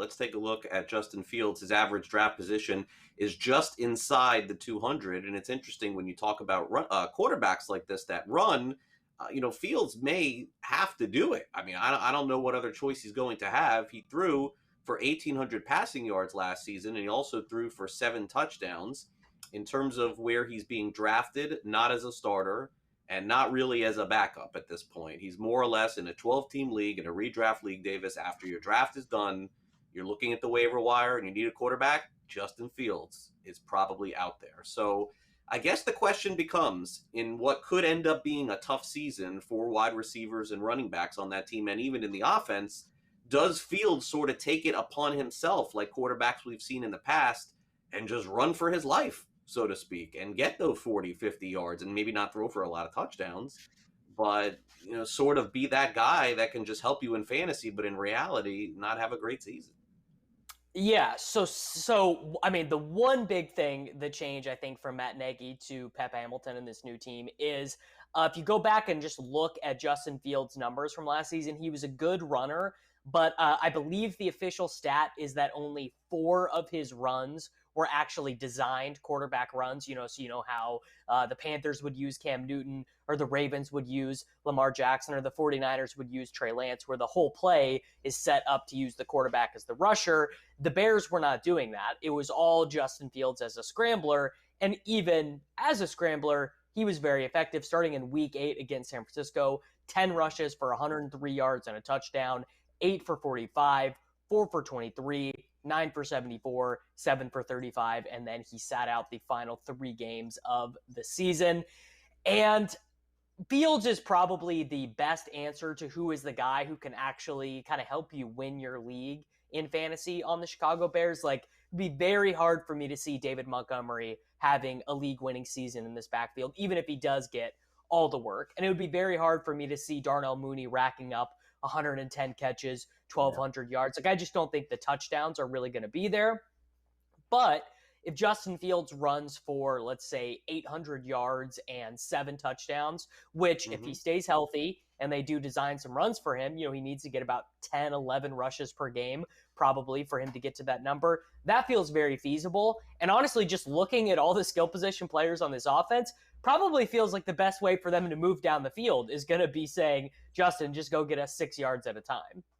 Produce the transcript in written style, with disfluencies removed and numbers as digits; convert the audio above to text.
let's take a look at Justin Fields. His average draft position is just inside the 200. And it's interesting when you talk about quarterbacks like this that run, Fields may have to do it. I mean, I don't know what other choice he's going to have. He threw for 1,800 passing yards last season, and he also threw for 7 touchdowns. In terms of where he's being drafted, not as a starter and not really as a backup at this point. He's more or less in a 12-team league, in a redraft league, Davis. After your draft is done, you're looking at the waiver wire and you need a quarterback, Justin Fields is probably out there. So I guess the question becomes, in what could end up being a tough season for wide receivers and running backs on that team, and even in the offense, does Fields sort of take it upon himself, like quarterbacks we've seen in the past, and just run for his life, so to speak, and get those 40, 50 yards and maybe not throw for a lot of touchdowns, but, sort of be that guy that can just help you in fantasy, but in reality, not have a great season? Yeah, so I mean, the one big thing, the change I think from Matt Nagy to Pep Hamilton and this new team is if you go back and just look at Justin Fields' numbers from last season, he was a good runner, but I believe the official stat is that only 4 of his runs were actually designed quarterback runs. So you know how the Panthers would use Cam Newton, or the Ravens would use Lamar Jackson, or the 49ers would use Trey Lance, where the whole play is set up to use the quarterback as the rusher. The Bears were not doing that. It was all Justin Fields as a scrambler, and even as a scrambler, he was very effective. Starting in week 8 against San Francisco, 10 rushes for 103 yards and a touchdown, 8 for 45, 4 for 23, 9 for 74, 7 for 35, and then he sat out the final 3 games of the season. And Fields is probably the best answer to who is the guy who can actually kind of help you win your league in fantasy on the Chicago Bears. Like, it'd be very hard for me to see David Montgomery having a league-winning season in this backfield, even if he does get all the work. And it would be very hard for me to see Darnell Mooney racking up 110 catches, 1,200 yards. Like, I just don't think the touchdowns are really going to be there. But if Justin Fields runs for, let's say, 800 yards and 7 touchdowns, which if he stays healthy and they do design some runs for him, he needs to get about 10, 11 rushes per game, probably, for him to get to that number. That feels very feasible. And honestly, just looking at all the skill position players on this offense, probably feels like the best way for them to move down the field is going to be saying, Justin, just go get us 6 yards at a time.